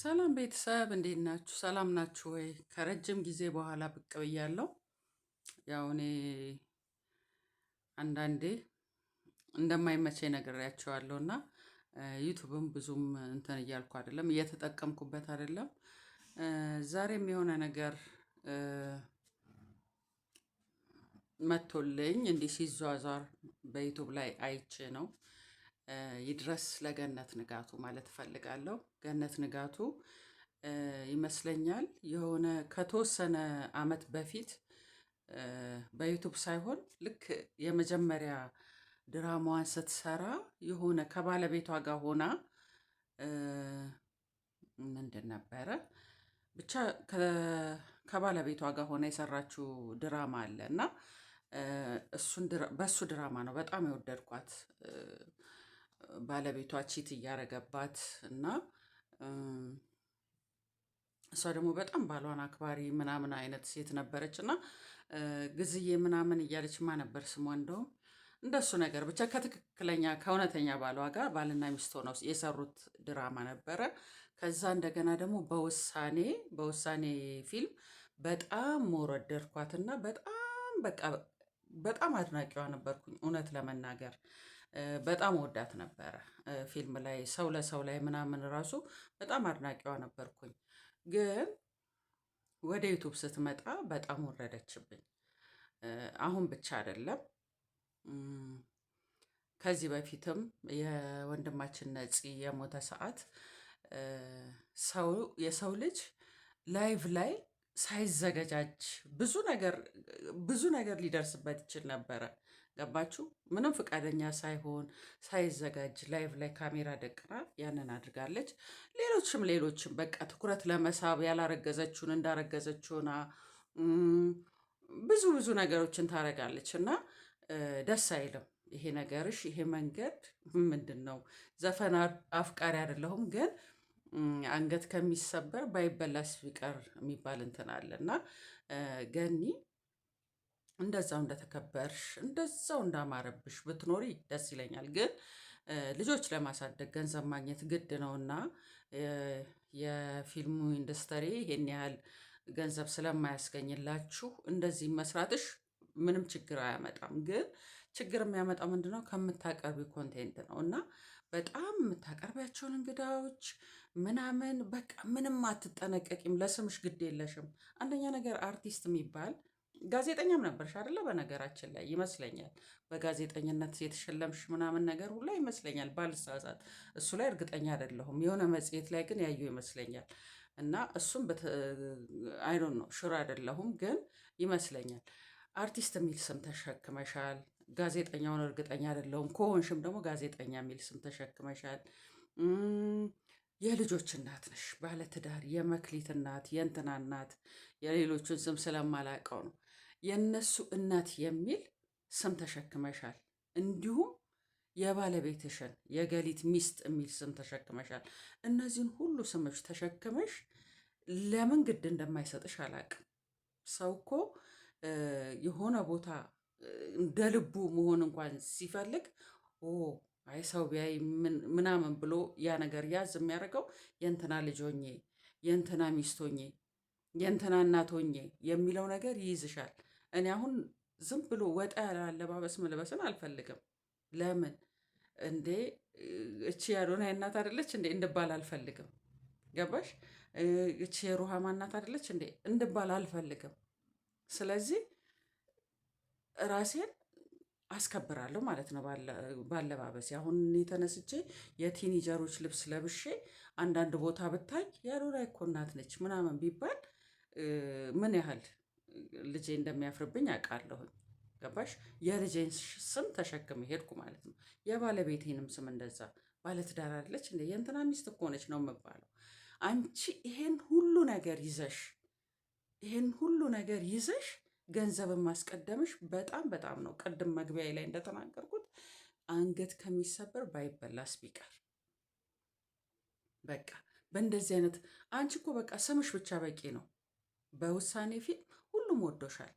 ሰላም ቤተሰብ እንዴት ናችሁ? ሰላም ናችሁ ወይ? ከረጅም ጊዜ በኋላ ብቅ ብያለሁ። ያው እኔ አንዳንዴ እንደማይመቸኝ ነግሬያቸዋለሁ እና ዩቱብም ብዙም እንትን እያልኩ አይደለም፣ እየተጠቀምኩበት አይደለም። ዛሬም የሆነ ነገር መቶልኝ እንዲህ ሲዟዟር በዩቱብ ላይ አይቼ ነው። ይድረስ ለገነት ንጋቱ ማለት እፈልጋለሁ። ገነት ንጋቱ ይመስለኛል የሆነ ከተወሰነ አመት በፊት በዩቱብ ሳይሆን ልክ የመጀመሪያ ድራማዋን ስትሰራ የሆነ ከባለቤቷ ጋር ሆና ምንድን ነበረ ብቻ ከባለቤቷ ጋር ሆና የሰራችው ድራማ አለ እና በሱ ድራማ ነው በጣም የወደድኳት። ባለቤቷ ቺት እያረገባት እና እሷ ደግሞ በጣም ባሏን አክባሪ ምናምን አይነት ሴት ነበረች እና ግዝዬ ምናምን እያለችማ ነበር ስሟ። እንደውም እንደሱ ነገር ብቻ ከትክክለኛ ከእውነተኛ ባሏ ጋር ባልና ሚስት ሆነው የሰሩት ድራማ ነበረ። ከዛ እንደገና ደግሞ በውሳኔ ፊልም በጣም ወደድኳትና በጣም በቃ በጣም አድናቂዋ ነበርኩኝ። እውነት ለመናገር በጣም ወዳት ነበረ። ፊልም ላይ ሰው ለሰው ላይ ምናምን ራሱ በጣም አድናቂዋ ነበርኩኝ። ግን ወደ ዩቱብ ስትመጣ በጣም ወረደችብኝ። አሁን ብቻ አይደለም፣ ከዚህ በፊትም የወንድማችን ነፂ የሞተ ሰዓት የሰው ልጅ ላይቭ ላይ ሳይዘገጃጅ ብዙ ነገር ሊደርስበት ይችል ነበረ። ገባችሁ? ምንም ፈቃደኛ ሳይሆን ሳይዘጋጅ ላይቭ ላይ ካሜራ ደቅና ያንን አድርጋለች። ሌሎችም በቃ ትኩረት ለመሳብ ያላረገዘችውን እንዳረገዘችውና ብዙ ነገሮችን ታደርጋለች እና ደስ አይልም። ይሄ ነገርሽ ይሄ መንገድ ምንድን ነው? ዘፈን አፍቃሪ አይደለሁም ግን አንገት ከሚሰበር ባይበላስ ቢቀር የሚባል እንትን አለ እና ገኒ እንደዛው እንደተከበርሽ እንደዛው እንዳማረብሽ ብትኖሪ ደስ ይለኛል። ግን ልጆች ለማሳደግ ገንዘብ ማግኘት ግድ ነውና የፊልሙ ኢንዱስትሪ ይሄን ያህል ገንዘብ ስለማያስገኝላችሁ እንደዚህ መስራትሽ ምንም ችግር አያመጣም። ግን ችግር የሚያመጣው ምንድነው? ከምታቀርቢ ኮንቴንት ነው እና በጣም የምታቀርቢያቸውን እንግዳዎች ምናምን በቃ ምንም አትጠነቀቂም። ለስምሽ ግድ የለሽም። አንደኛ ነገር አርቲስት የሚባል ጋዜጠኛም ነበርሽ አይደለ? በነገራችን ላይ ይመስለኛል በጋዜጠኝነት የተሸለምሽ ምናምን ነገር ሁላ ይመስለኛል ባልሳሳት። እሱ ላይ እርግጠኛ አይደለሁም። የሆነ መጽሔት ላይ ግን ያዩ ይመስለኛል እና እሱም አይዶን ነው ሹር አይደለሁም ግን ይመስለኛል። አርቲስት የሚል ስም ተሸክመሻል። ጋዜጠኛውን እርግጠኛ አይደለሁም። ከሆንሽም ደግሞ ጋዜጠኛ የሚል ስም ተሸክመሻል። የልጆች እናት ነሽ፣ ባለትዳር፣ የመክሊት እናት፣ የእንትና እናት፣ የሌሎቹን ስም ስለማላውቀው ነው። የእነሱ እናት የሚል ስም ተሸክመሻል። እንዲሁም የባለቤትሽን የገሊት ሚስት የሚል ስም ተሸክመሻል። እነዚህን ሁሉ ስሞች ተሸክመሽ ለምን ግድ እንደማይሰጥሽ አላውቅም። ሰው እኮ የሆነ ቦታ እንደ ልቡ መሆን እንኳን ሲፈልግ አይ ሰው ቢያይ ምናምን ብሎ ያ ነገር ያዝ የሚያደርገው የእንትና ልጅ ሆኜ፣ የእንትና ሚስት ሆኜ፣ የእንትና እናት ሆኜ የሚለው ነገር ይይዝሻል። እኔ አሁን ዝም ብሎ ወጣ ያለ አለባበስ መልበስን አልፈልግም። ለምን እንዴ እቺ የአዶናይ እናት አይደለች እንዴ እንድባል አልፈልግም። ገባሽ? እቺ የሩሃማ እናት አይደለች እንዴ እንድባል አልፈልግም። ስለዚህ ራሴን አስከብራለሁ ማለት ነው። ባለባበሴ አሁን የተነስቼ የቲኒጀሮች ልብስ ለብሼ አንዳንድ ቦታ ብታይ የአዶናይ እኮ እናት ነች ምናምን ቢባል ምን ያህል ልጄ እንደሚያፍርብኝ አውቃለሁኝ። ገባሽ? የልጄን ስም ተሸክሜ ሄድኩ ማለት ነው። የባለቤቴንም ስም እንደዛ ባለትዳር አይደለች እንደ የእንትና ሚስት እኮ ነች ነው የምባለው። አንቺ ይሄን ሁሉ ነገር ይዘሽ ገንዘብን ማስቀደምሽ በጣም ነው። ቅድም መግቢያ ላይ እንደተናገርኩት አንገት ከሚሰበር ባይበላስ ቢቀር በቃ በእንደዚህ አይነት አንቺ እኮ በቃ ስምሽ ብቻ በቂ ነው። በውሳኔ ፊልም ሁሉም ወዶሻል።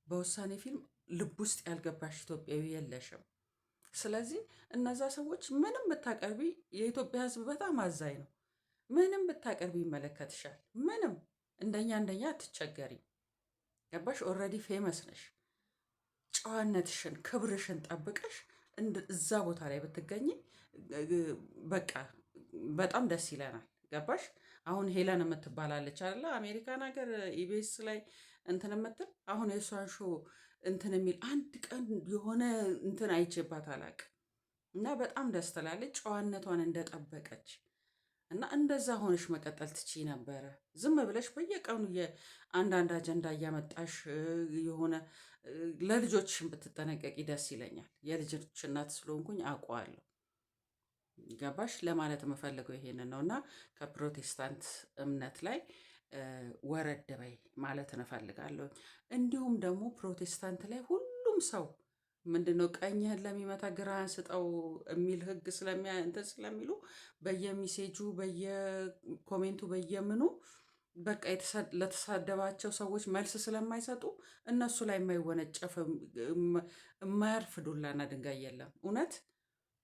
በውሳኔ ፊልም ልብ ውስጥ ያልገባሽ ኢትዮጵያዊ የለሽም። ስለዚህ እነዛ ሰዎች ምንም ብታቀርቢ የኢትዮጵያ ሕዝብ በጣም አዛኝ ነው። ምንም ብታቀርቢ ይመለከትሻል። ምንም እንደኛ አትቸገሪ። ገባሽ? ኦልሬዲ ፌመስ ነሽ። ጨዋነትሽን ክብርሽን ጠብቀሽ እዛ ቦታ ላይ ብትገኝ በቃ በጣም ደስ ይለናል። ገባሽ? አሁን ሄለን የምትባላለች አለ አሜሪካን ሀገር ኢቢኤስ ላይ እንትን የምትል አሁን የእሷን ሾው እንትን የሚል አንድ ቀን የሆነ እንትን አይቼባት አላቅም። እና በጣም ደስ ትላለች ጨዋነቷን እንደጠበቀች እና እንደዛ ሆነሽ መቀጠል ትችይ ነበረ። ዝም ብለሽ በየቀኑ የአንዳንድ አጀንዳ እያመጣሽ የሆነ ለልጆችሽን ብትጠነቀቂ ደስ ይለኛል። የልጆች እናት ስለሆንኩኝ አውቀዋለሁ። ገባሽ? ለማለት የምፈልገው ይሄንን ነው። እና ከፕሮቴስታንት እምነት ላይ ወረድ በይ ማለት እንፈልጋለሁ። እንዲሁም ደግሞ ፕሮቴስታንት ላይ ሁሉም ሰው ምንድነው ቀኝህን ለሚመታ ግራህን ስጠው የሚል ህግ እንትን ስለሚሉ በየሚሴጁ በየኮሜንቱ በየምኑ በቃ ለተሳደባቸው ሰዎች መልስ ስለማይሰጡ እነሱ ላይ የማይወነጨፍ የማያርፍ ዱላና ድንጋይ የለም። እውነት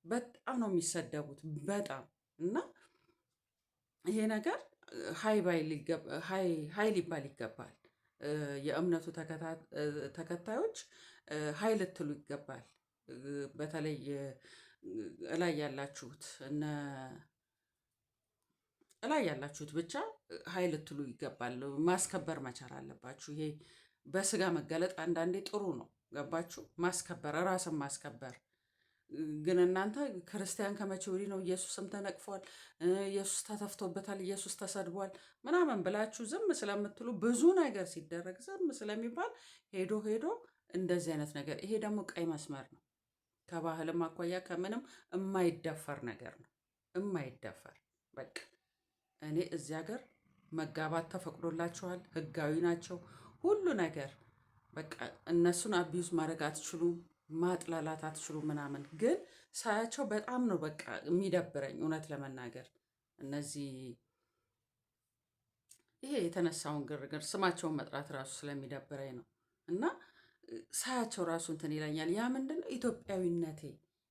በጣም ነው የሚሰደቡት በጣም እና ይሄ ነገር ሀይ ሊባል ይገባል። የእምነቱ ተከታዮች ሀይ ልትሉ ይገባል። በተለይ እላይ ያላችሁት እላይ ያላችሁት ብቻ ሀይ ልትሉ ይገባል። ማስከበር መቻል አለባችሁ። ይሄ በስጋ መገለጥ አንዳንዴ ጥሩ ነው። ገባችሁ? ማስከበር ራስን ማስከበር ግን እናንተ ክርስቲያን ከመቼ ወዲህ ነው ኢየሱስም ተነቅፏል፣ ኢየሱስ ተተፍቶበታል፣ ኢየሱስ ተሰድቧል ምናምን ብላችሁ ዝም ስለምትሉ ብዙ ነገር ሲደረግ ዝም ስለሚባል ሄዶ እንደዚህ አይነት ነገር ይሄ ደግሞ ቀይ መስመር ነው። ከባህልም አኳያ ከምንም የማይደፈር ነገር ነው። የማይደፈር በቃ እኔ እዚህ ሀገር መጋባት ተፈቅዶላቸዋል፣ ህጋዊ ናቸው ሁሉ ነገር በቃ እነሱን አቢዩዝ ማድረግ አትችሉም፣ ማጥላላት አትችሉ ምናምን። ግን ሳያቸው በጣም ነው በቃ የሚደብረኝ እውነት ለመናገር እነዚህ ይሄ የተነሳውን ግርግር ስማቸውን መጥራት ራሱ ስለሚደብረኝ ነው። እና ሳያቸው ራሱ እንትን ይለኛል። ያ ምንድን ነው ኢትዮጵያዊነቴ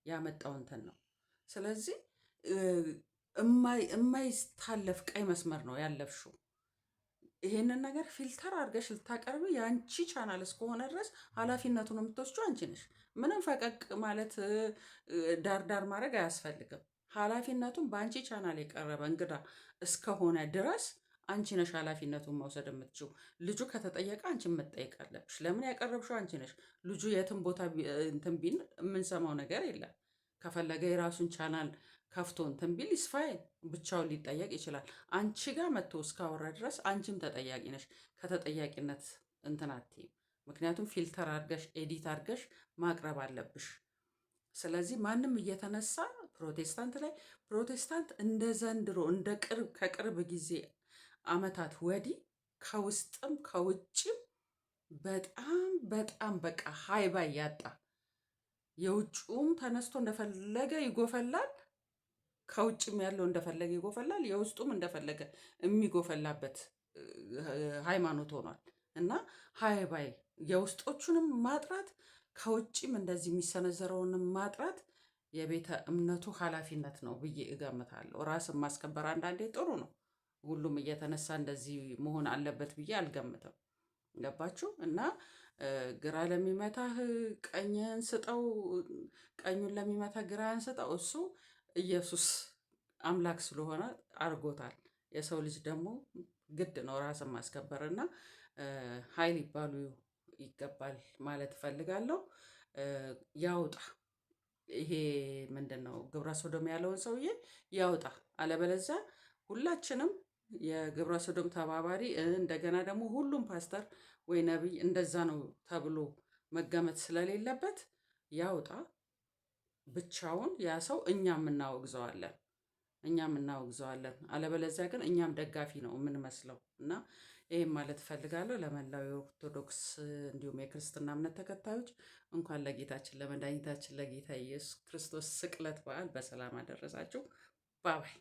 ያመጣው እንትን ነው። ስለዚህ የማይታለፍ ቀይ መስመር ነው ያለፍሽው። ይሄንን ነገር ፊልተር አድርገሽ ልታቀርቢ የአንቺ ቻናል እስከሆነ ድረስ ኃላፊነቱን የምትወስጂው አንቺ ነሽ። ምንም ፈቀቅ ማለት ዳርዳር ማድረግ አያስፈልግም። ኃላፊነቱን በአንቺ ቻናል የቀረበ እንግዳ እስከሆነ ድረስ አንቺ ነሽ ኃላፊነቱን መውሰድ የምትችው። ልጁ ከተጠየቀ አንቺ መጠየቅ አለብሽ። ለምን ያቀረብሽው አንቺ ነሽ። ልጁ የትም ቦታ እንትን ቢል የምንሰማው ነገር የለም። ከፈለገ የራሱን ቻናል ከፍቶ እንትን ቢል ይስፋይን ብቻውን ሊጠየቅ ይችላል። አንቺ ጋር መጥቶ እስካወራ ድረስ አንቺም ተጠያቂ ነሽ። ከተጠያቂነት እንትን አትይም። ምክንያቱም ፊልተር አድርገሽ ኤዲት አድርገሽ ማቅረብ አለብሽ። ስለዚህ ማንም እየተነሳ ፕሮቴስታንት እንደ ዘንድሮ ከቅርብ ጊዜ አመታት ወዲህ ከውስጥም ከውጭም በጣም በቃ ሀይባይ ያጣ የውጭውም ተነስቶ እንደፈለገ ይጎፈላል፣ ከውጭም ያለው እንደፈለገ ይጎፈላል፣ የውስጡም እንደፈለገ የሚጎፈላበት ሃይማኖት ሆኗል። እና ሀይባይ የውስጦቹንም ማጥራት ከውጭም እንደዚህ የሚሰነዘረውንም ማጥራት የቤተ እምነቱ ኃላፊነት ነው ብዬ እገምታለሁ። ራስን ማስከበር አንዳንዴ ጥሩ ነው። ሁሉም እየተነሳ እንደዚህ መሆን አለበት ብዬ አልገምትም። ገባችሁ? እና ግራ ለሚመታህ ቀኝህን ስጠው፣ ቀኙን ለሚመታ ግራህን ስጠው። እሱ ኢየሱስ አምላክ ስለሆነ አድርጎታል። የሰው ልጅ ደግሞ ግድ ነው ራስን ማስከበር እና ኃይል ሊባሉ ይገባል ማለት እፈልጋለሁ። ያውጣ ይሄ ምንድን ነው ግብረ ሶዶም ያለውን ሰውዬ ያውጣ። አለበለዚያ ሁላችንም የግብረ ሶዶም ተባባሪ እንደገና ደግሞ ሁሉም ፓስተር ወይ ነቢይ እንደዛ ነው ተብሎ መገመት ስለሌለበት ያውጣ ብቻውን ያ ሰው እኛም እናወግዘዋለን። አለበለዚያ ግን እኛም ደጋፊ ነው የምንመስለው እና ይህም ማለት እፈልጋለሁ። ለመላው የኦርቶዶክስ እንዲሁም የክርስትና እምነት ተከታዮች እንኳን ለጌታችን ለመድኃኒታችን ለጌታ ኢየሱስ ክርስቶስ ስቅለት በዓል በሰላም አደረሳችሁ። ባባይ